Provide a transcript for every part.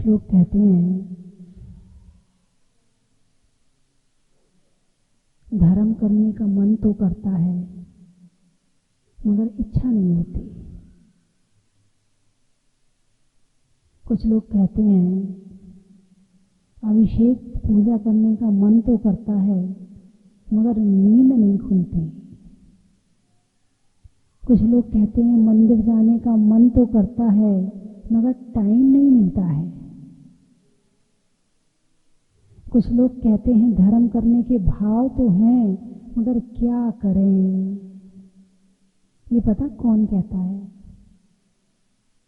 लोग कहते हैं धर्म करने का मन तो करता है मगर इच्छा नहीं होती। कुछ लोग कहते हैं अभिषेक पूजा करने का मन तो करता है मगर नींद नहीं खुलती। कुछ लोग कहते हैं मंदिर जाने का मन तो करता है मगर टाइम नहीं मिलता है। कुछ लोग कहते हैं धर्म करने के भाव तो हैं मगर क्या करें। ये पता कौन कहता है?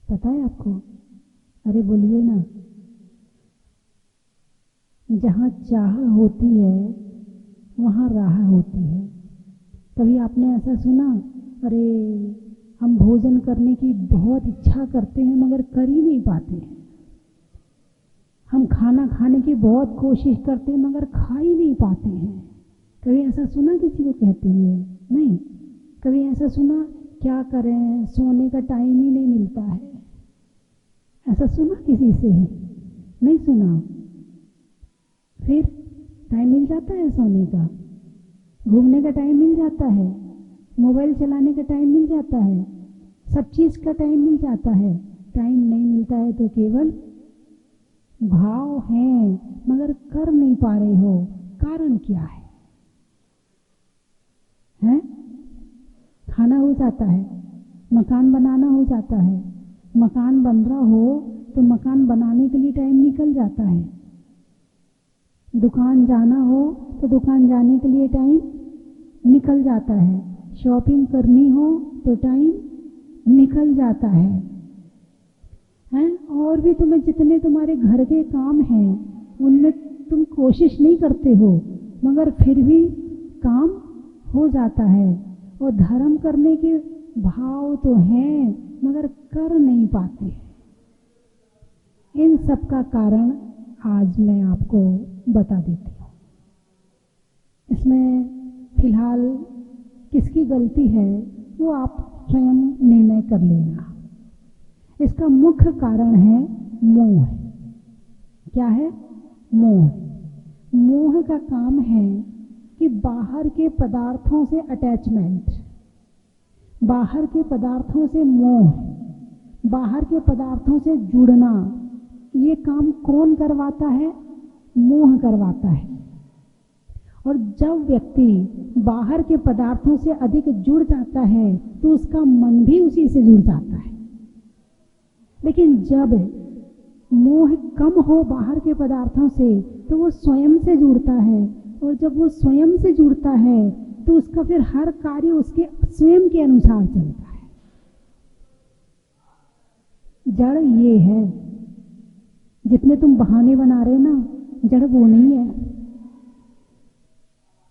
पता है आपको? अरे बोलिए ना। जहाँ चाह होती है वहाँ राह होती है। कभी आपने ऐसा सुना, अरे हम भोजन करने की बहुत इच्छा करते हैं मगर कर ही नहीं पाते हैं। हम खाना खाने की बहुत कोशिश करते हैं मगर खा ही नहीं पाते हैं। कभी ऐसा सुना किसी को कहते हुए? नहीं। कभी ऐसा सुना क्या करें सोने का टाइम ही नहीं मिलता है? ऐसा सुना किसी से? नहीं सुना। फिर टाइम मिल जाता है सोने का, घूमने का टाइम मिल जाता है, मोबाइल चलाने का टाइम मिल जाता है, सब चीज़ का टाइम मिल जाता है। टाइम नहीं मिलता है तो केवल भाव हैं मगर कर नहीं पा रहे हो। कारण क्या है? हैं? खाना हो जाता है, मकान बनाना हो जाता है। मकान बन रहा हो तो मकान बनाने के लिए टाइम निकल जाता है। दुकान जाना हो तो दुकान जाने के लिए टाइम निकल जाता है। शॉपिंग करनी हो तो टाइम निकल जाता है। हैं? और भी तुम्हें जितने तुम्हारे घर के काम हैं उनमें तुम कोशिश नहीं करते हो मगर फिर भी काम हो जाता है। और धर्म करने के भाव तो हैं मगर कर नहीं पाते। इन सब का कारण आज मैं आपको बता देती हूँ। इसमें फिलहाल किसकी गलती है वो आप स्वयं निर्णय कर लेना। इसका मुख्य कारण है मोह। क्या है? मोह। मोह का काम है कि बाहर के पदार्थों से अटैचमेंट, बाहर के पदार्थों से मोह, बाहर के पदार्थों से जुड़ना। ये काम कौन करवाता है? मोह करवाता है। और जब व्यक्ति बाहर के पदार्थों से अधिक जुड़ जाता है तो उसका मन भी उसी से जुड़ जाता है। लेकिन जब मोह कम हो बाहर के पदार्थों से तो वो स्वयं से जुड़ता है। और जब वो स्वयं से जुड़ता है तो उसका फिर हर कार्य उसके स्वयं के अनुसार चलता है। जड़ ये है। जितने तुम बहाने बना रहे ना, जड़ वो नहीं है।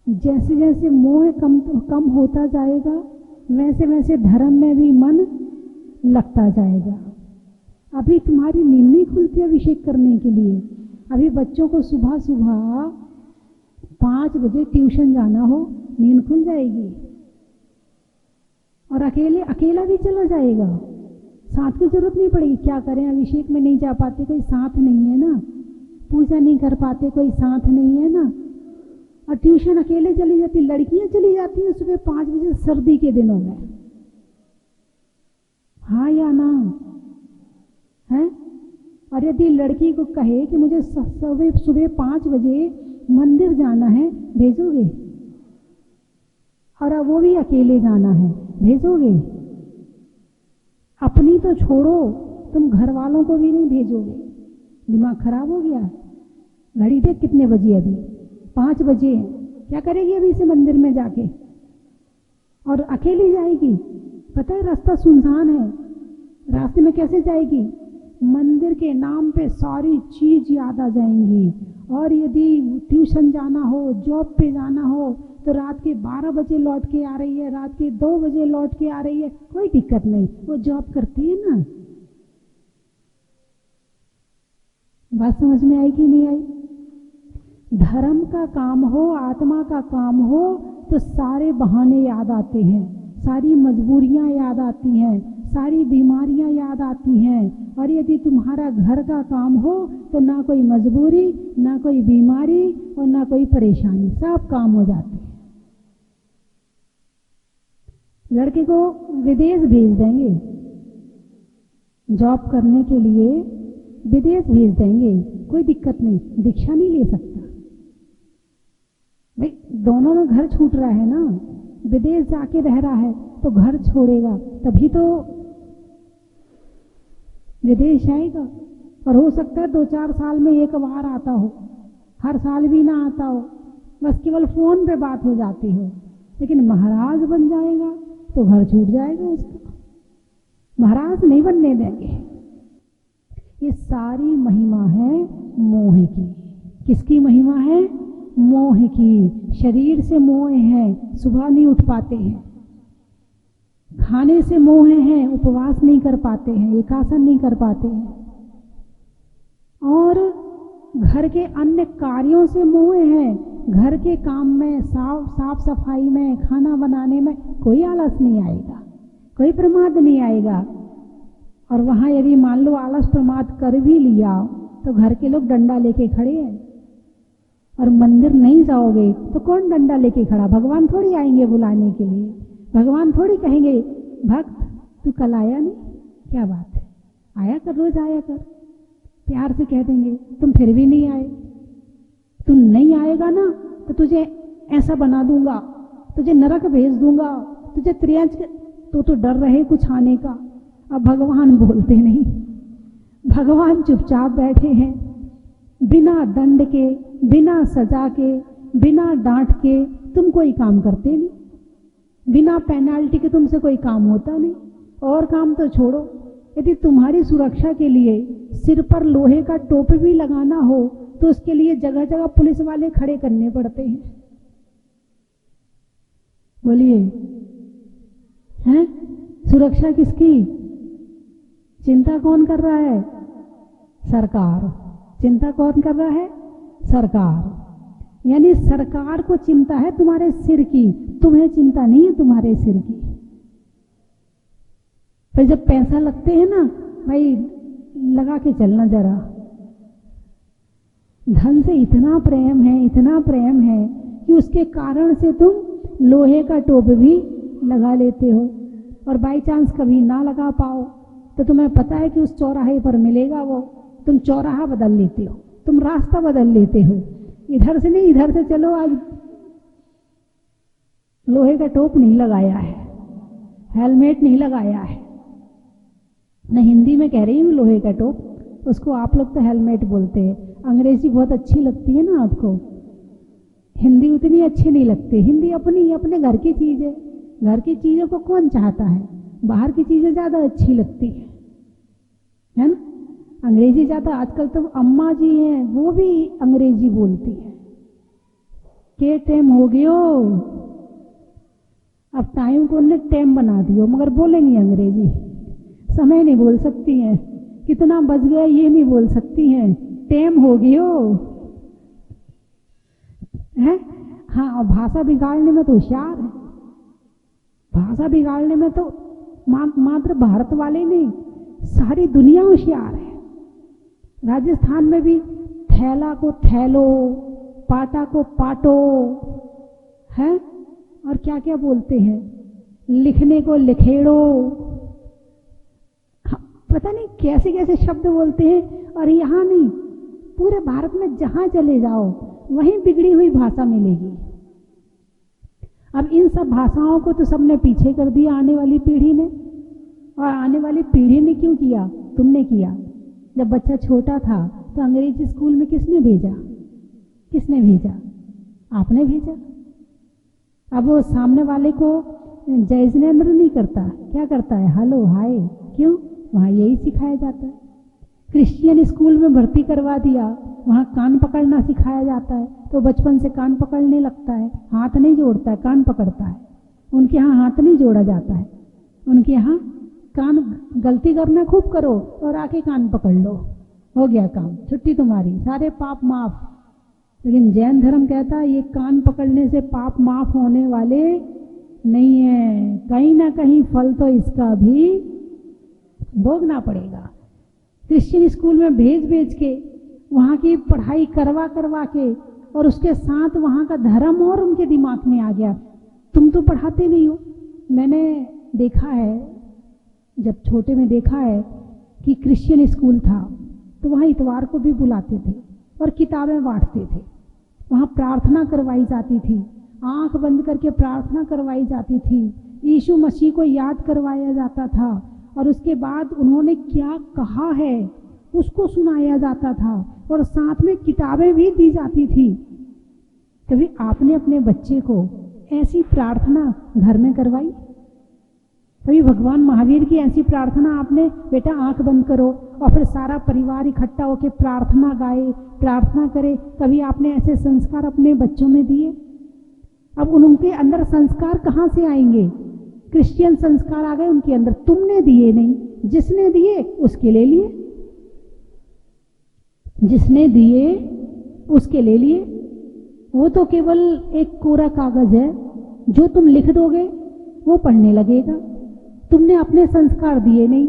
जैसे जैसे मोह कम होता जाएगा वैसे वैसे धर्म में भी मन लगता जाएगा। अभी तुम्हारी नींद नहीं खुलती अभिषेक करने के लिए। अभी बच्चों को सुबह सुबह 5 बजे ट्यूशन जाना हो, नींद खुल जाएगी और अकेला भी चला जाएगा। साथ की जरूरत नहीं पड़ेगी। क्या करें, अभिषेक में नहीं जा पाते, कोई साथ नहीं है ना। पूजा नहीं कर पाते, कोई साथ नहीं है ना। और ट्यूशन अकेले चली जाती, लड़कियां चली जाती हैं सुबह 5 बजे सर्दी के दिनों में। हाँ या ना? है? और यदि लड़की को कहे कि मुझे सुबह 5 बजे मंदिर जाना है, भेजोगे? और अब वो भी अकेले जाना है, भेजोगे? अपनी तो छोड़ो, तुम घर वालों को भी नहीं भेजोगे। दिमाग खराब हो गया। घड़ी देख कितने बजे? अभी 5 बजे हैं। क्या करेगी अभी से मंदिर में जाके? और अकेली जाएगी। पता है रास्ता सुनसान है, रास्ते में कैसे जाएगी? मंदिर के नाम पे सारी चीज याद आ जाएंगी। और यदि ट्यूशन जाना हो, जॉब पे जाना हो तो रात के 12 बजे लौट के आ रही है, रात के 2 बजे लौट के आ रही है, कोई दिक्कत नहीं, वो जॉब करती है ना। बात समझ में आई कि नहीं आई? धर्म का काम हो, आत्मा का काम हो तो सारे बहाने याद आते हैं, सारी मजबूरियां याद आती हैं, सारी बीमारियां याद आती हैं। और यदि तुम्हारा घर का काम हो तो ना कोई मजबूरी, ना कोई बीमारी और ना कोई परेशानी, सब काम हो जाते हैं। लड़के को विदेश भेज देंगे, जॉब करने के लिए विदेश भेज देंगे, कोई दिक्कत नहीं, दीक्षा नहीं ले सकता भाई। दोनों में घर छूट रहा है ना, विदेश जाके रह रहा है तो घर छोड़ेगा, तभी तो विदेश जाएगा। और हो सकता है 2-4 साल में एक बार आता हो, हर साल भी ना आता हो, बस केवल फोन पे बात हो जाती हो। लेकिन महाराज बन जाएगा तो घर छूट जाएगा उसका, महाराज नहीं बनने देंगे। ये सारी महिमा है मोह की। किसकी महिमा है? मोह की। शरीर से मोह है, सुबह नहीं उठ पाते हैं। खाने से मोह है, उपवास नहीं कर पाते हैं, एकासन नहीं कर पाते हैं। और घर के अन्य कार्यों से मोह है, घर के काम में, साफ सफाई में, खाना बनाने में कोई आलस नहीं आएगा, कोई प्रमाद नहीं आएगा। और वहाँ यदि मान लो आलस प्रमाद कर भी लिया तो घर के लोग डंडा लेके खड़े हैं। और मंदिर नहीं जाओगे तो कौन डंडा लेके खड़ा? भगवान थोड़ी आएंगे बुलाने के लिए, भगवान थोड़ी कहेंगे भक्त तू कल आया नहीं, क्या बात है, आया कर, रोज आया कर। प्यार से कह देंगे तुम फिर भी नहीं आए, तू नहीं आएगा ना तो तुझे ऐसा बना दूंगा, तुझे नरक भेज दूंगा, तुझे त्रियंच, तो डर रहे कुछ आने का। अब भगवान बोलते नहीं, भगवान चुपचाप बैठे हैं, बिना दंड के, बिना सजा के, बिना डांट के तुम कोई काम करते नहीं, बिना पेनाल्टी के तुमसे कोई काम होता नहीं। और काम तो छोड़ो, यदि तुम्हारी सुरक्षा के लिए सिर पर लोहे का टोपी भी लगाना हो तो उसके लिए जगह जगह पुलिस वाले खड़े करने पड़ते हैं। बोलिए, हैं? सुरक्षा किसकी? चिंता कौन कर रहा है? सरकार। चिंता कौन कर रहा है? सरकार। यानी सरकार को चिंता है तुम्हारे सिर की, तुम्हें चिंता नहीं है तुम्हारे सिर की। फिर जब पैसा लगते हैं ना भाई, लगा के चलना जरा। धन से इतना प्रेम है, इतना प्रेम है कि उसके कारण से तुम लोहे का टोप भी लगा लेते हो। और बाई चांस कभी ना लगा पाओ तो तुम्हें पता है कि उस चौराहे पर मिलेगा वो, तुम चौराहा बदल लेते हो, तुम रास्ता बदल लेते हो, इधर से नहीं इधर से चलो। आज लोहे का टोप नहीं लगाया है, हेलमेट नहीं लगाया है, मैं हिंदी में कह रही हूँ लोहे का टोप, उसको आप लोग तो हेलमेट बोलते हैं। अंग्रेजी बहुत अच्छी लगती है ना आपको, हिंदी उतनी अच्छी नहीं लगती। हिंदी अपने घर की चीज़ है, घर की चीज़ों को कौन चाहता है? बाहर की चीज़ें ज़्यादा अच्छी लगती है ना। अंग्रेजी ज़्यादा, आजकल तो अम्मा जी हैं वो भी अंग्रेजी बोलती है। के टाइम हो गयो, अब टाइम को उन्हें टाइम बना दियो, मगर बोलेंगी अंग्रेजी। समय नहीं बोल सकती हैं, कितना बज गया ये नहीं बोल सकती हैं, टाइम हो गयो है। हाँ, और भाषा बिगाड़ने में तो होशियार है, भाषा बिगाड़ने में तो मात्र भारत वाले नहीं, सारी दुनिया होशियार है। राजस्थान में भी थैला को थैलो, पाटा को पाटो है, और क्या क्या बोलते हैं, लिखने को लिखेड़ो, पता नहीं कैसे कैसे शब्द बोलते हैं। और यहाँ नहीं, पूरे भारत में जहाँ चले जाओ वहीं बिगड़ी हुई भाषा मिलेगी। अब इन सब भाषाओं को तो सबने पीछे कर दिया आने वाली पीढ़ी ने। और आने वाली पीढ़ी ने क्यों किया? तुमने किया। जब बच्चा छोटा था तो अंग्रेजी स्कूल में किसने भेजा? किसने भेजा? आपने भेजा। अब वो सामने वाले को जय जिनेंद्र नहीं करता, क्या करता है? Hello hi. क्यों? वहाँ यही सिखाया जाता है। क्रिश्चियन स्कूल में भर्ती करवा दिया, वहाँ कान पकड़ना सिखाया जाता है, तो बचपन से कान पकड़ने लगता है। हाथ नहीं जोड़ता है, कान पकड़ता है। उनके यहाँ हाथ नहीं जोड़ा जाता है, उनके यहाँ कान, गलती करना खूब करो और आके कान पकड़ लो, हो गया काम, छुट्टी तुम्हारी, सारे पाप माफ। लेकिन जैन धर्म कहता है ये कान पकड़ने से पाप माफ होने वाले नहीं है, कहीं ना कहीं फल तो इसका भी भोगना पड़ेगा। क्रिश्चियन स्कूल में भेज भेज के, वहाँ की पढ़ाई करवा करवा के, और उसके साथ वहाँ का धर्म और उनके दिमाग में आ गया। तुम तो पढ़ाते नहीं हो। मैंने देखा है, जब छोटे में देखा है कि क्रिश्चियन स्कूल था तो वहाँ इतवार को भी बुलाते थे और किताबें बांटते थे। वहाँ प्रार्थना करवाई जाती थी, आंख बंद करके प्रार्थना करवाई जाती थी, यीशु मसीह को याद करवाया जाता था, और उसके बाद उन्होंने क्या कहा है उसको सुनाया जाता था, और साथ में किताबें भी दी जाती थी। कभी आपने अपने बच्चे को ऐसी प्रार्थना घर में करवाई? कभी भगवान महावीर की ऐसी प्रार्थना आपने, बेटा आंख बंद करो और फिर सारा परिवार इकट्ठा होकर प्रार्थना गाए, प्रार्थना करे, कभी आपने ऐसे संस्कार अपने बच्चों में दिए? अब उनके अंदर संस्कार कहाँ से आएंगे? क्रिश्चियन संस्कार आ गए उनके अंदर, तुमने दिए नहीं, जिसने दिए उसके ले लिए, जिसने दिए उसके ले लिए। वो तो केवल एक कोरा कागज है, जो तुम लिख दोगे वो पढ़ने लगेगा। तुमने अपने संस्कार दिए नहीं,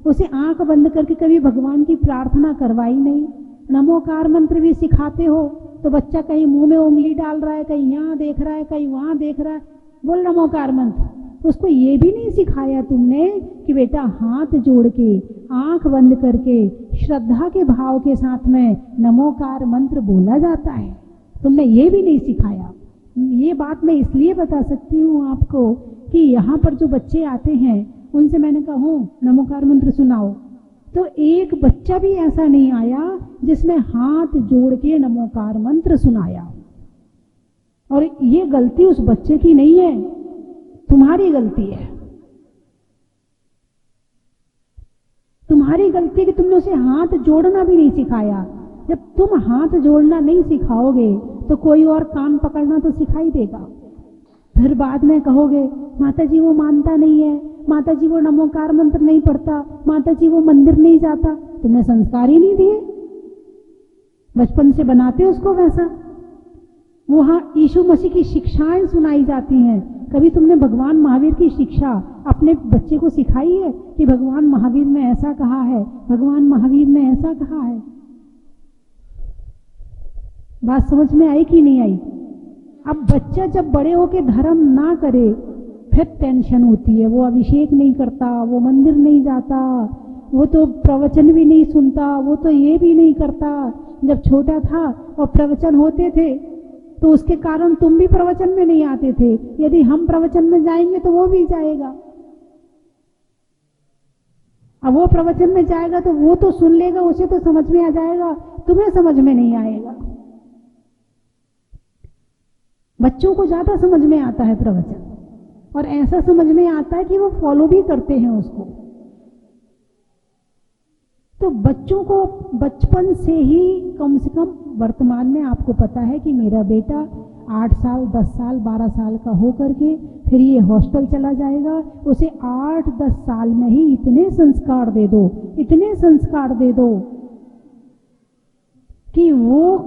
उसे आंख बंद करके कभी भगवान की प्रार्थना करवाई नहीं। नमोकार मंत्र भी सिखाते हो तो बच्चा कहीं मुंह में उंगली डाल रहा है, कहीं यहाँ देख रहा है, कहीं वहां देख रहा है, बोल नमोकार मंत्र। उसको ये भी नहीं सिखाया तुमने कि बेटा हाथ जोड़ के, आंख बंद करके, श्रद्धा के भाव के साथ में नमोकार मंत्र बोला जाता है। तुमने ये भी नहीं सिखाया। ये बात मैं इसलिए बता सकती हूँ आपको कि यहाँ पर जो बच्चे आते हैं उनसे मैंने कहा नमोकार मंत्र सुनाओ, तो एक बच्चा भी ऐसा नहीं आया जिसने हाथ जोड़ के नमोकार मंत्र सुनाया। और ये गलती उस बच्चे की नहीं है, तुम्हारी गलती है। तुम्हारी गलती है कि तुमने उसे हाथ जोड़ना भी नहीं सिखाया। जब तुम हाथ जोड़ना नहीं सिखाओगे तो कोई और कान पकड़ना तो सिखाई देगा। फिर बाद में कहोगे माता जी वो मानता नहीं है, माता जी वो नमोकार मंत्र नहीं पढ़ता, माता जी वो मंदिर नहीं जाता। तुमने संस्कार ही नहीं दिए, बचपन से बनाते उसको वैसा। वहां यीशु मसीह की शिक्षाएं सुनाई जाती हैं, कभी तुमने भगवान महावीर की शिक्षा अपने बच्चे को सिखाई है कि भगवान महावीर ने ऐसा कहा है, भगवान महावीर ने ऐसा कहा है? बात समझ में आई कि नहीं आई? अब बच्चा जब बड़े होके धर्म ना करे फिर टेंशन होती है। वो अभिषेक नहीं करता, वो मंदिर नहीं जाता, वो तो प्रवचन भी नहीं सुनता, वो तो ये भी नहीं करता। जब छोटा था और प्रवचन होते थे तो उसके कारण तुम भी प्रवचन में नहीं आते थे। यदि हम प्रवचन में जाएंगे तो वो भी जाएगा। अब वो प्रवचन में जाएगा तो वो तो सुन लेगा, उसे तो समझ में आ जाएगा, तुम्हें समझ में नहीं आएगा। बच्चों को ज्यादा समझ में आता है प्रवचन, और ऐसा समझ में आता है कि वो फॉलो भी करते हैं उसको। तो बच्चों को बचपन से ही, कम से कम वर्तमान में आपको पता है कि मेरा बेटा 8 साल, 10 साल, 12 साल का हो करके फिर ये हॉस्टल चला जाएगा। उसे 8-10 साल में ही इतने संस्कार दे दो, इतने संस्कार दे दो कि वो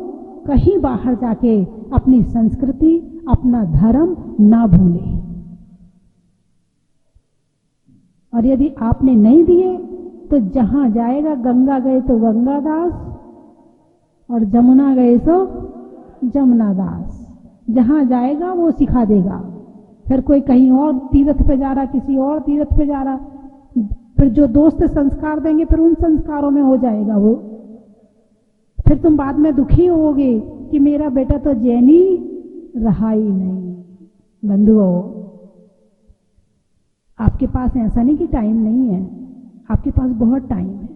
कहीं बाहर जाके अपनी संस्कृति, अपना धर्म ना भूले। और यदि आपने नहीं दिए तो जहां जाएगा, गंगा गए तो गंगादास और जमुना गए तो जमुनादास, जहां जाएगा वो सिखा देगा। फिर कोई कहीं और तीर्थ पे जा रहा, किसी और तीर्थ पे जा रहा, फिर जो दोस्त संस्कार देंगे फिर उन संस्कारों में हो जाएगा वो। फिर तुम बाद में दुखी होगे कि मेरा बेटा तो जैनी रहा ही नहीं। बंधुओं, आपके पास ऐसा नहीं कि टाइम नहीं है, आपके पास बहुत टाइम है,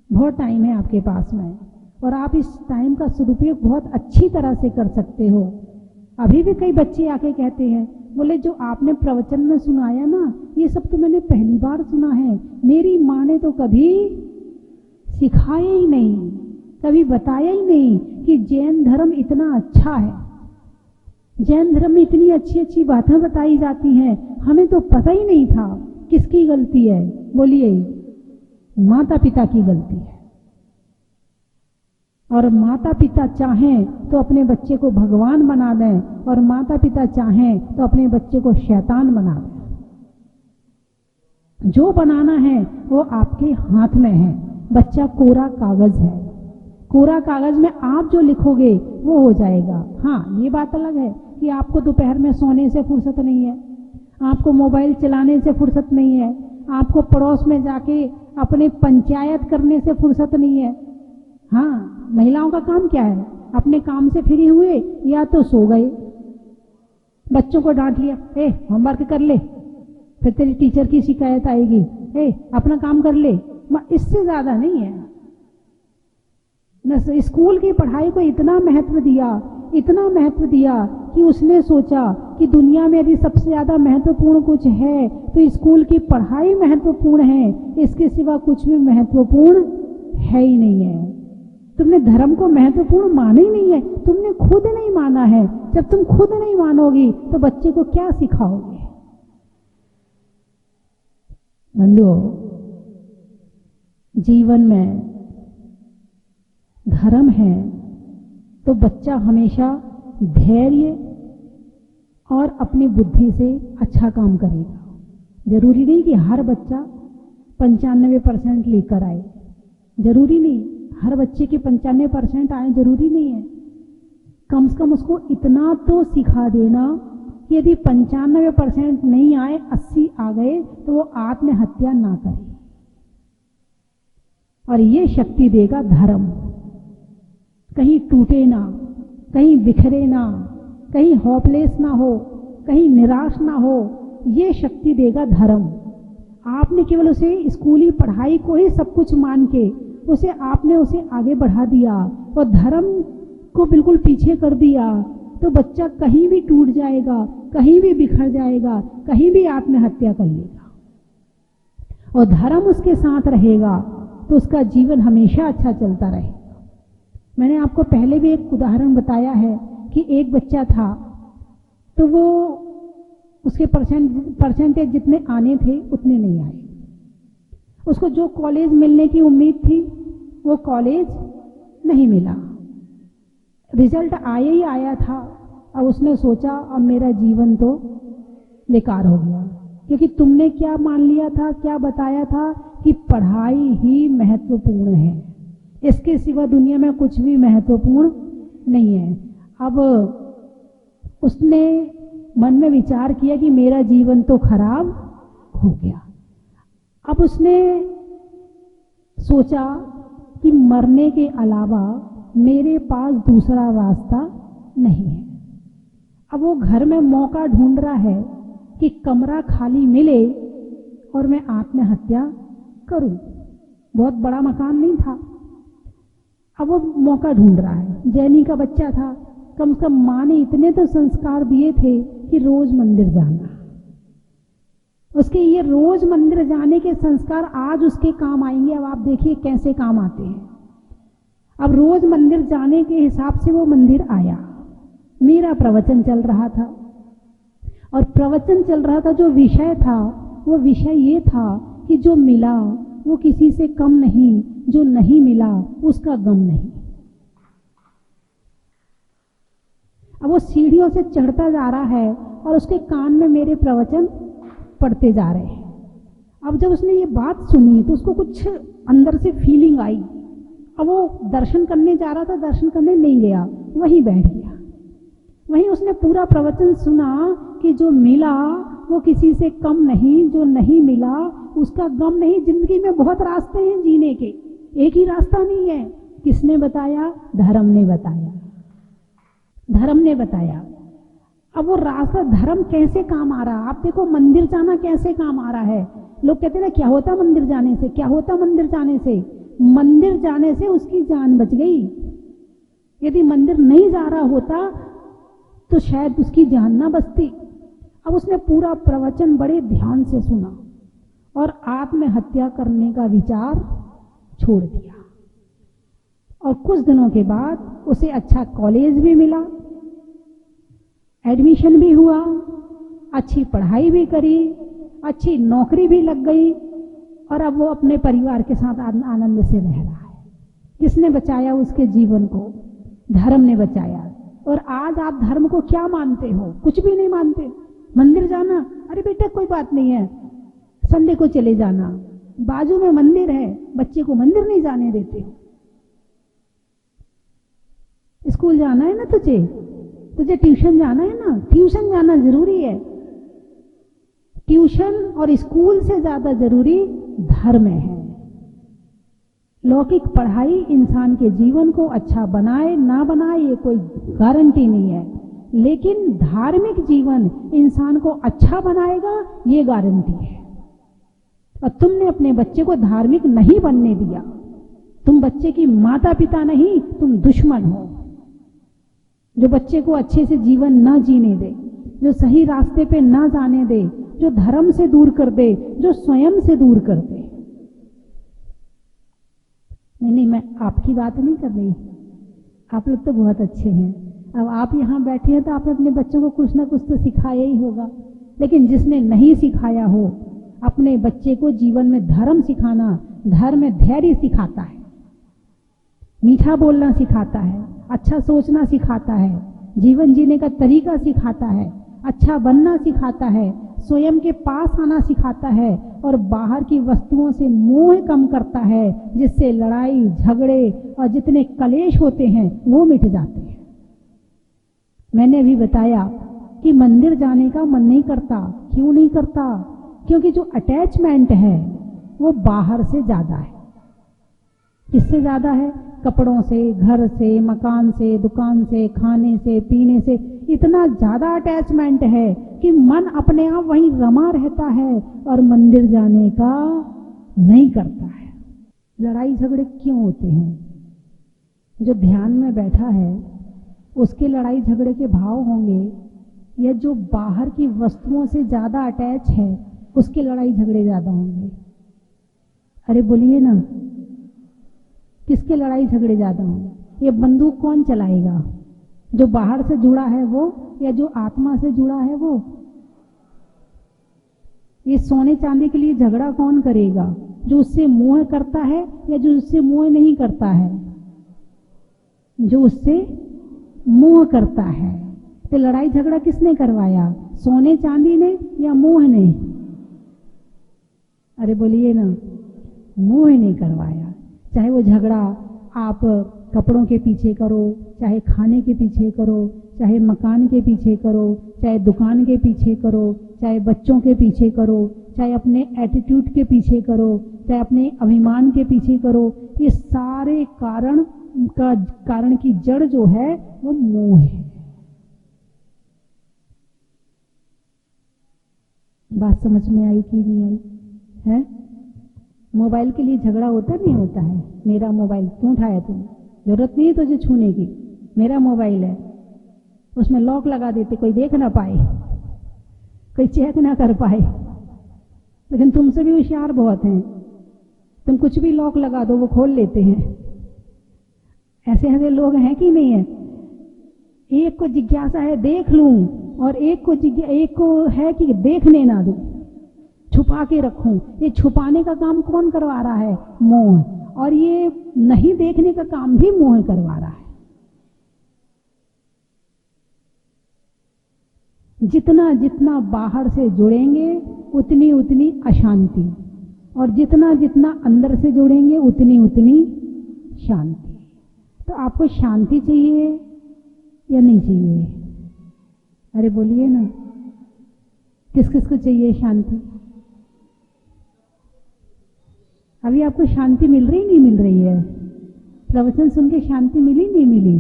बहुत टाइम है आपके पास में, और आप इस टाइम का सदुपयोग बहुत अच्छी तरह से कर सकते हो। अभी भी कई बच्चे आके कहते हैं, बोले जो आपने प्रवचन में सुनाया ना, ये सब तो मैंने पहली बार सुना है, मेरी माँ ने तो कभी सिखाया ही नहीं, कभी बताया ही नहीं कि जैन धर्म इतना अच्छा है, जैन धर्म में इतनी अच्छी अच्छी बातें बताई जाती हैं, हमें तो पता ही नहीं था। किसकी गलती है? बोलिए, माता पिता की गलती है। और माता पिता चाहें तो अपने बच्चे को भगवान बना दें, और माता पिता चाहें तो अपने बच्चे को शैतान बना दें। जो बनाना है वो आपके हाथ में है। बच्चा कोरा कागज है, कोरा कागज में आप जो लिखोगे वो हो जाएगा। हाँ, ये बात अलग है कि आपको दोपहर में सोने से फुर्सत नहीं है, आपको मोबाइल चलाने से फुर्सत नहीं है, आपको पड़ोस में जाके अपने पंचायत करने से फुर्सत नहीं है। हाँ, महिलाओं का काम क्या है? अपने काम से फ्री हुए या तो सो गए, बच्चों को डांट लिया, होमवर्क कर ले, फिर तेरी टीचर की शिकायत आएगी, अपना काम कर ले। इससे ज्यादा नहीं है। स्कूल की पढ़ाई को इतना महत्व दिया कि उसने सोचा कि दुनिया में यदि सबसे ज्यादा महत्वपूर्ण कुछ है तो स्कूल की पढ़ाई महत्वपूर्ण है, इसके सिवा कुछ भी महत्वपूर्ण है ही नहीं है। तुमने धर्म को महत्वपूर्ण माना ही नहीं है, तुमने खुद नहीं माना है। जब तुम खुद नहीं मानोगी तो बच्चे को क्या सिखाओगे? बंधुओं, जीवन में धर्म है तो बच्चा हमेशा धैर्य और अपनी बुद्धि से अच्छा काम करेगा। जरूरी नहीं कि हर बच्चा 95% लेकर आए, जरूरी नहीं हर बच्चे के 95% आए, जरूरी नहीं है। कम से कम उसको इतना तो सिखा देना कि यदि 95% नहीं आए, 80 आ गए तो वो आत्महत्या ना करे। और ये शक्ति देगा धर्म। कहीं टूटे ना, कहीं बिखरे ना, कहीं होपलेस ना हो, कहीं निराश ना हो, ये शक्ति देगा धर्म। आपने केवल उसे स्कूली पढ़ाई को ही सब कुछ मान के आपने उसे आगे बढ़ा दिया और धर्म को बिल्कुल पीछे कर दिया तो बच्चा कहीं भी टूट जाएगा, कहीं भी बिखर जाएगा, कहीं भी आत्महत्या कर लेगा। और धर्म उसके साथ रहेगा तो उसका जीवन हमेशा अच्छा चलता रहेगा। मैंने आपको पहले भी एक उदाहरण बताया है कि एक बच्चा था तो वो उसके परसेंटेज जितने आने थे उतने नहीं आए। उसको जो कॉलेज मिलने की उम्मीद थी वो कॉलेज नहीं मिला, रिजल्ट आया ही आया था। अब उसने सोचा अब मेरा जीवन तो बेकार हो गया, क्योंकि तुमने क्या मान लिया था, क्या बताया था कि पढ़ाई ही महत्वपूर्ण है, इसके सिवा दुनिया में कुछ भी महत्वपूर्ण नहीं है। अब उसने मन में विचार किया कि मेरा जीवन तो खराब हो गया। अब उसने सोचा कि मरने के अलावा मेरे पास दूसरा रास्ता नहीं है। अब वो घर में मौका ढूंढ रहा है कि कमरा खाली मिले और मैं आत्महत्या करूं। बहुत बड़ा मकान नहीं था, अब वो मौका ढूंढ रहा है। जैनी का बच्चा था, कम से कम माँ ने इतने तो संस्कार दिए थे कि रोज मंदिर जाना। उसके ये रोज मंदिर जाने के संस्कार आज उसके काम आएंगे। अब आप देखिए कैसे काम आते हैं। अब रोज मंदिर जाने के हिसाब से वो मंदिर आया। मेरा प्रवचन चल रहा था और प्रवचन चल रहा था, जो विषय था वो विषय ये था कि जो मिला वो किसी से कम नहीं, जो नहीं मिला उसका गम नहीं। अब वो सीढ़ियों से चढ़ता जा रहा है और उसके कान में मेरे प्रवचन पढ़ते जा रहे हैं। अब जब उसने ये बात सुनी तो उसको कुछ अंदर से फीलिंग आई। अब वो दर्शन करने जा रहा था, दर्शन करने नहीं गया, वहीं बैठ गया। वहीं उसने पूरा प्रवचन सुना कि जो मिला वो किसी से कम नहीं, जो नहीं मिला उसका गम नहीं। जिंदगी में बहुत रास्ते हैं जीने के, एक ही रास्ता नहीं है। किसने बताया? धर्म ने बताया, धर्म ने बताया। अब वो रास्ता धर्म कैसे काम आ रहा है? आप देखो मंदिर जाना कैसे काम आ रहा है। लोग कहते हैं ना क्या होता मंदिर जाने से, क्या होता मंदिर जाने से। मंदिर जाने से उसकी जान बच गई। यदि मंदिर नहीं जा रहा होता तो शायद उसकी जान ना बचती। अब उसने पूरा प्रवचन बड़े ध्यान से सुना और आत्महत्या करने का विचार छोड़ दिया। और कुछ दिनों के बाद उसे अच्छा कॉलेज भी मिला, एडमिशन भी हुआ, अच्छी पढ़ाई भी करी, अच्छी नौकरी भी लग गई और अब वो अपने परिवार के साथ आनंद से रह रहा है। किसने बचाया उसके जीवन को? धर्म ने बचाया। और आज आप धर्म को क्या मानते हो? कुछ भी नहीं मानते। मंदिर जाना, अरे बेटा कोई बात नहीं है, संडे को चले जाना, बाजू में मंदिर है, बच्चे को मंदिर नहीं जाने देते हो। स्कूल जाना है ना तुझे ट्यूशन जाना है ना, ट्यूशन जाना जरूरी है। ट्यूशन और स्कूल से ज्यादा जरूरी धर्म है। लौकिक पढ़ाई इंसान के जीवन को अच्छा बनाए ना बनाए ये कोई गारंटी नहीं है, लेकिन धार्मिक जीवन इंसान को अच्छा बनाएगा ये गारंटी है। और तुमने अपने बच्चे को धार्मिक नहीं बनने दिया, तुम बच्चे की माता पिता नहीं, तुम दुश्मन हो। जो बच्चे को अच्छे से जीवन ना जीने दे, जो सही रास्ते पे ना जाने दे, जो धर्म से दूर कर दे, जो स्वयं से दूर कर दे। नहीं, मैं आपकी बात नहीं कर रही, आप लोग तो बहुत अच्छे हैं। अब आप यहाँ बैठे हैं तो आपने अपने बच्चों को कुछ ना कुछ तो सिखाया ही होगा, लेकिन जिसने नहीं सिखाया हो, अपने बच्चे को जीवन में धर्म सिखाना, धर्म में धैर्य सिखाता है, मीठा बोलना सिखाता है, अच्छा सोचना सिखाता है, जीवन जीने का तरीका सिखाता है, अच्छा बनना सिखाता है, स्वयं के पास आना सिखाता है और बाहर की वस्तुओं से मोह कम करता है, जिससे लड़ाई झगड़े और जितने कलेश होते हैं वो मिट जाते हैं। मैंने अभी बताया कि मंदिर जाने का मन नहीं करता। क्यों नहीं करता? क्योंकि जो अटैचमेंट है वो बाहर से ज्यादा है। किससे ज्यादा है? कपड़ों से, घर से, मकान से, दुकान से, खाने से, पीने से इतना ज्यादा अटैचमेंट है कि मन अपने आप वहीं रमा रहता है और मंदिर जाने का नहीं करता है। लड़ाई झगड़े क्यों होते हैं? जो ध्यान में बैठा है उसके लड़ाई झगड़े के भाव होंगे, या जो बाहर की वस्तुओं से ज्यादा अटैच है उसके लड़ाई झगड़े ज्यादा होंगे? अरे बोलिए ना, किसके लड़ाई झगड़े ज्यादा होंगे? ये बंदूक कौन चलाएगा? जो बाहर से जुड़ा है वो, या जो आत्मा से जुड़ा है वो? ये सोने चांदी के लिए झगड़ा कौन करेगा? जो उससे मोह करता है या जो उससे मोह नहीं करता है? जो उससे मोह करता है। तो लड़ाई झगड़ा किसने करवाया? सोने चांदी ने या मोह ने? अरे बोलिए ना, मोह ने करवाया। चाहे वो झगड़ा आप कपड़ों के पीछे करो, चाहे खाने के पीछे करो, चाहे मकान के पीछे करो, चाहे दुकान के पीछे करो, चाहे बच्चों के पीछे करो, चाहे अपने एटीट्यूड के पीछे करो, चाहे अपने अभिमान के पीछे करो, ये सारे कारण की जड़ जो है वो मोह है। बात समझ में आई कि नहीं आई है? मोबाइल के लिए झगड़ा होता नहीं होता है? मेरा मोबाइल क्यों उठाया तुमने? जरूरत नहीं है तुझे छूने की, मेरा मोबाइल है। उसमें लॉक लगा देते, कोई देख ना पाए, कोई चेक ना कर पाए। लेकिन तुमसे भी होशियार बहुत हैं, तुम कुछ भी लॉक लगा दो वो खोल लेते हैं। ऐसे ऐसे लोग हैं कि नहीं है? एक को जिज्ञासा है देख लूं, और एक को है कि देखने ना दूं, छुपा के रखूं। ये छुपाने का काम कौन करवा रहा है? मोह। और ये नहीं देखने का काम भी मोह करवा रहा है। जितना जितना बाहर से जुड़ेंगे उतनी उतनी अशांति, और जितना जितना अंदर से जुड़ेंगे उतनी उतनी शांति। तो आपको शांति चाहिए या नहीं चाहिए? अरे बोलिए ना, किस किस को चाहिए शांति? अभी आपको शांति मिल रही नहीं मिल रही है? प्रवचन सुन के शांति मिली नहीं मिली?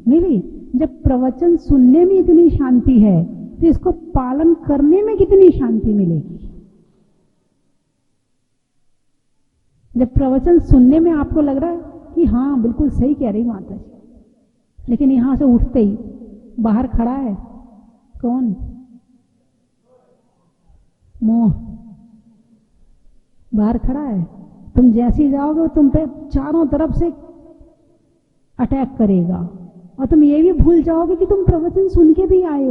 मिली। जब प्रवचन सुनने में इतनी शांति है तो इसको पालन करने में कितनी शांति मिलेगी? जब प्रवचन सुनने में आपको लग रहा है कि हाँ बिल्कुल सही कह रही माता जी, लेकिन यहां से उठते ही बाहर खड़ा है कौन? मोह बाहर खड़ा है। तुम जैसे ही जाओगे तुम पे चारों तरफ से अटैक करेगा, और तुम ये भी भूल जाओगे कि तुम प्रवचन सुन के भी आए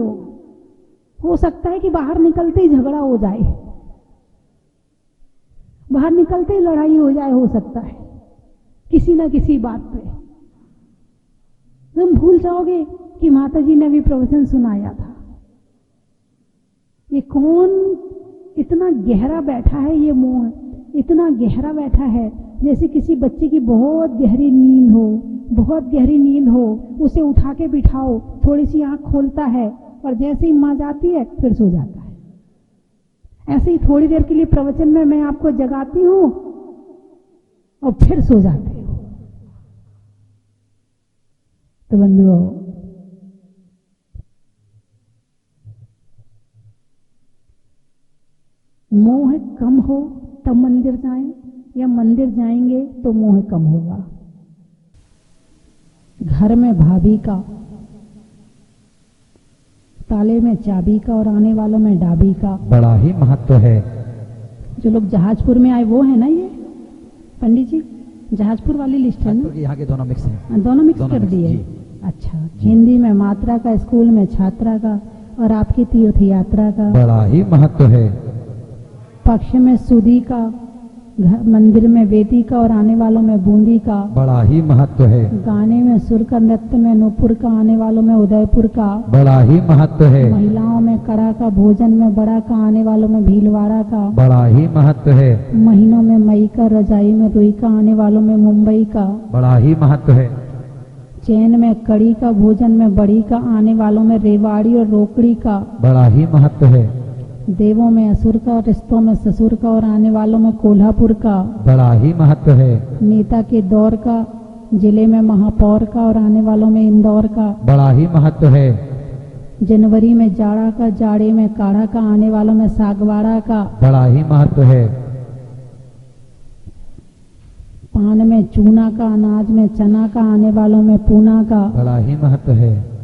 हो सकता है कि बाहर निकलते ही झगड़ा हो जाए, बाहर निकलते ही लड़ाई हो जाए, हो सकता है किसी ना किसी बात पे। तुम भूल जाओगे कि माता जी ने भी प्रवचन सुनाया था। ये कौन इतना गहरा बैठा है ये मोह, इतना गहरा बैठा है जैसे किसी बच्चे की बहुत गहरी नींद हो, बहुत गहरी नींद हो, उसे उठा के बिठाओ, थोड़ी सी आंख खोलता है और जैसे ही माँ जाती है फिर सो जाता है। ऐसे ही थोड़ी देर के लिए प्रवचन में मैं आपको जगाती हूँ और फिर सो जाते हो। तो बंधुओं, मोह कम हो तब मंदिर जाएं, या मंदिर जाएंगे तो मोह कम होगा। घर में भाभी का, ताले में चाबी का और आने वालों में डाबी का बड़ा ही महत्व है। जो लोग जहाजपुर में आए वो है ना ये पंडित जी, जहाजपुर वाली लिस्ट है ना? यहाँ के दोनों मिक्स हैं। दोनों मिक्स कर दिए। अच्छा, हिंदी में मात्रा का, स्कूल में छात्रा का और आपकी तीर्थ यात्रा का बड़ा ही महत्व है। पक्ष में सुधी का, मंदिर में वेदी का और आने वालों में बूंदी का बड़ा ही महत्व है। गाने में सुर का, नृत्य में नूपुर का, आने वालों में उदयपुर का बड़ा ही महत्व है। महिलाओं में कड़ा का, भोजन में बड़ा का, आने वालों में भीलवाड़ा का बड़ा ही महत्व है। महीनों में मई का, रजाई में रुई का, आने वालों में मुंबई का बड़ा ही महत्व है। चैन में कड़ी का, भोजन में बड़ी का, आने वालों में रेवाड़ी और रोकड़ी का बड़ा ही महत्व है। देवों में असुर का, रिश्तों में ससुर का और आने वालों में कोल्हापुर का बड़ा ही महत्व है। नेता के दौर का, जिले में महापौर का और आने वालों में इंदौर का बड़ा ही महत्व है। जनवरी में जाड़ा का, जाड़े में काढ़ा का, आने वालों में सागवाड़ा का बड़ा ही महत्व है। पान में चूना का, अनाज में चना का, आने वालों में पूना का बड़ा ही महत्व है।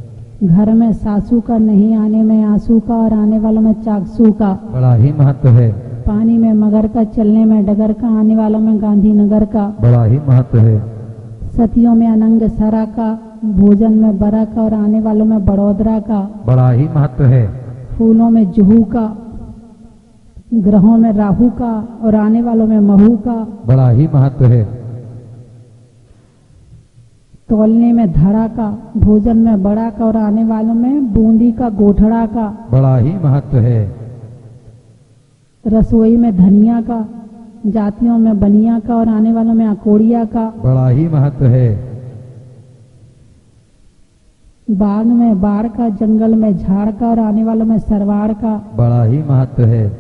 घर में सासू का, नहीं आने में आंसू का और आने वालों में चाकसू का बड़ा ही महत्व है। पानी में मगर का, चलने में डगर का, आने वालों में गांधीनगर का बड़ा ही महत्व है। सतियों में अनंग सरा का, भोजन में बरा का और आने वालों में बड़ोदरा का बड़ा ही महत्व है। फूलों में जुहू का, ग्रहों में राहु का और आने वालों में महू का बड़ा ही महत्व है। तौलने में धड़ा का, भोजन में बड़ा का और आने वालों में बूंदी का, गोठड़ा का बड़ा ही महत्व है। रसोई में धनिया का, जातियों में बनिया का और आने वालों में अकोड़िया का बड़ा ही महत्व है। बाग में बाढ़ का, जंगल में झाड़ का और आने वालों में सरवाड़ का बड़ा ही महत्व है।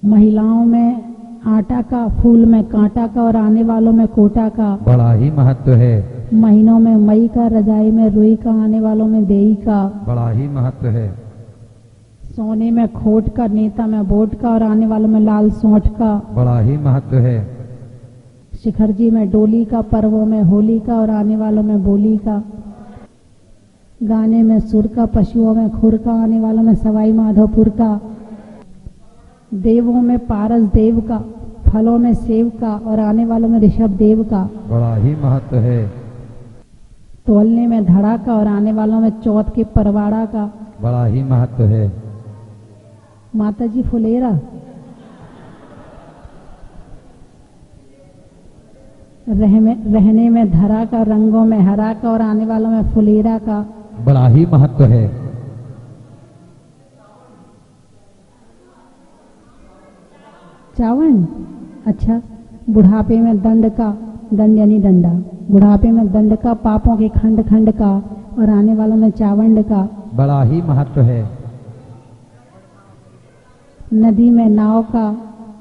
महिलाओं में आटा का, फूल में कांटा का और आने वालों में कोटा का बड़ा ही महत्व है। महीनों में मई का, रजाई में रुई का, आने वालों में देई का बड़ा ही महत्व है। सोने में खोट का, नेता में बोट का और आने वालों में लाल सोंठ का बड़ा ही महत्व है। शिखरजी में डोली का, पर्वों में होली का और आने वालों में बोली का गाने में सुर का, पशुओं में खुर का, आने वालों में सवाई माधोपुर का देवों में पारस देव का, फलों में सेव का और आने वालों में ऋषभ देव का बड़ा ही महत्व है। तोलने में धड़ा का और आने वालों में चौथ के परवाड़ा का बड़ा ही महत्व है। माता जी फुलेरा रहने में धरा का, रंगों में हरा का और आने वालों में फुलेरा का बड़ा ही महत्व है। चावन, अच्छा, बुढ़ापे में दंड का, दंड यानी डंडा, बुढ़ापे में दंड का, पापों के खंड खंड का और आने वालों में चावंड का बड़ा ही महत्व है। नदी में नाव का,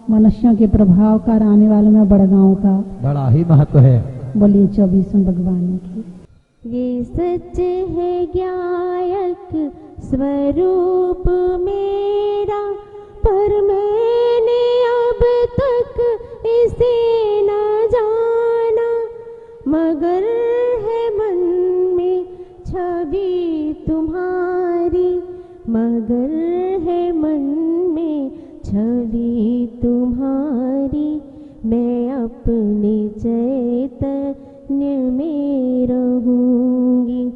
मनुष्यों के प्रभाव का और आने वालों में बड़गांव का बड़ा ही महत्व है। बोलिए 24 भगवान की। ये सच है ज्ञायक स्वरूप मेरा, पर मैंने अब तक इसे न जाना, मगर है मन में छवि तुम्हारी, मगर है मन में छवि तुम्हारी, मैं अपने चैतन्य में रहूंगी,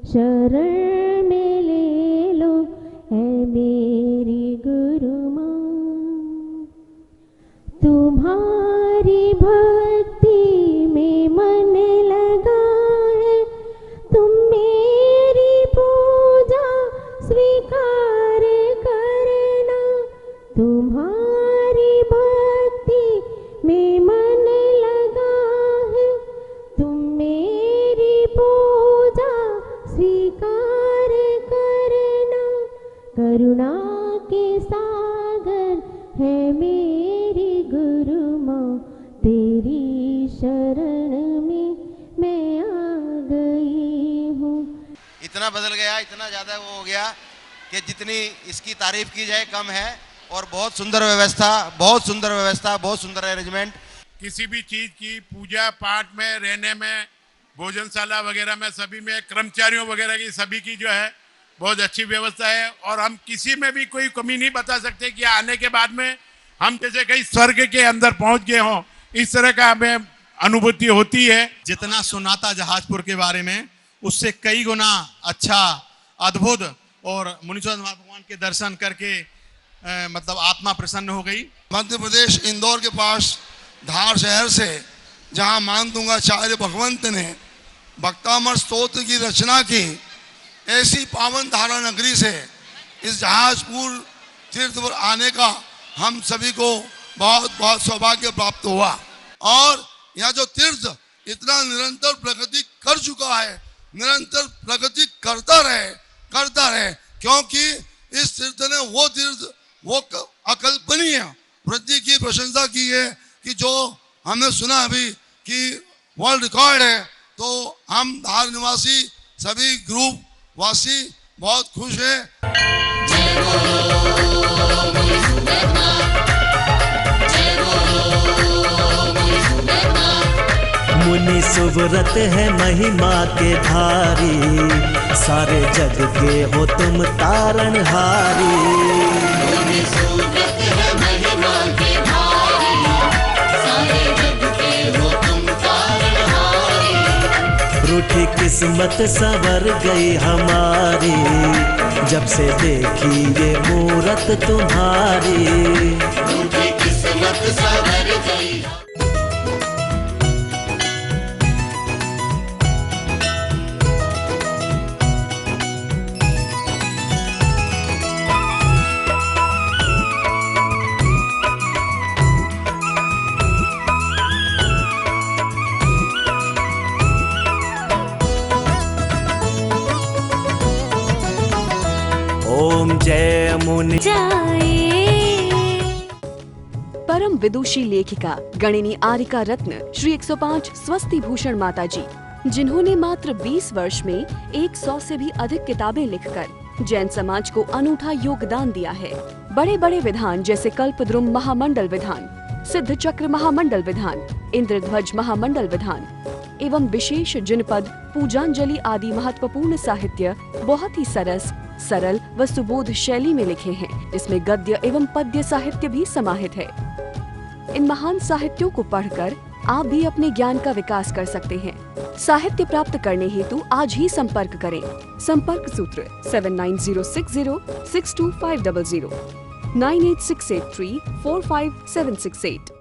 शरण में ले लो है मेरी गुरु माँ। तुम्हारी भक्ति में मन लगा है, तुम मेरी पूजा स्वीकार करना, तुम करुणा के सागर है मेरी गुरु माँ, तेरी शरण में मैं आ गई हूँ। इतना बदल गया, इतना ज़्यादा वो हो गया कि जितनी इसकी तारीफ की जाए कम है। और बहुत सुंदर व्यवस्था, बहुत सुंदर व्यवस्था, बहुत सुंदर अरेंजमेंट। किसी भी चीज की पूजा पाठ में, रहने में, भोजनशाला वगैरह में, सभी में कर्मचारियों वगैरह की सभी की जो है बहुत अच्छी व्यवस्था है। और हम किसी में भी कोई कमी नहीं बता सकते कि आने के बाद में हम जैसे कहीं स्वर्ग के अंदर पहुंच गए हों, इस तरह का हमें अनुभूति होती है। जितना सुनाता जहाजपुर के बारे में उससे कई गुना अच्छा, अद्भुत। और मुनीश्वर भगवान के दर्शन करके मतलब आत्मा प्रसन्न हो गई। मध्य प्रदेश इंदौर के पास धार शहर से, जहां मानदुंगाचार्य भगवंत ने भक्तामर स्तोत्र की रचना की, ऐसी पावन धारा नगरी से इस जहाजपुर तीर्थ पर आने का हम सभी को बहुत बहुत सौभाग्य प्राप्त हुआ। और यह जो तीर्थ इतना निरंतर प्रगति कर चुका है, निरंतर प्रगति करता रहे, क्योंकि इस तीर्थ ने वो अकल्पनीय वृद्धि की प्रशंसा की है कि जो हमने सुना अभी कि वर्ल्ड रिकॉर्ड है। तो हम धार निवासी सभी ग्रुप वासी बहुत खुश हैं। मुनि सुव्रत है महिमा के धारी, सारे जग के हो तुम तारणहारी। मुनि सुव्रत है महिमा के धारी, सारे जग के हो तुम तारणहारी। रूठी किस्मत संवर गई हमारी, जब से देखी ये मूरत तुम्हारी। रूठी किस्मत संवर गई। ओम जय मुनि परम विदुषी लेखिका गणिनी आरिका रत्न श्री 105 स्वस्ति भूषण माता जी, जिन्होंने मात्र 20 वर्ष में 100 से भी अधिक किताबें लिखकर जैन समाज को अनूठा योगदान दिया है। बड़े बड़े विधान जैसे कल्पद्रुम महामंडल विधान, सिद्ध चक्र महामंडल विधान, इंद्रध्वज महामंडल विधान एवं विशेष जिनपद, पूजांजलि आदि महत्वपूर्ण साहित्य बहुत ही सरल व सुबोध शैली में लिखे हैं, जिसमें गद्य एवं पद्य साहित्य भी समाहित है। इन महान साहित्यों को पढ़कर आप भी अपने ज्ञान का विकास कर सकते हैं। साहित्य प्राप्त करने हेतु आज ही संपर्क करें। संपर्क सूत्र 7906062500 98683456768।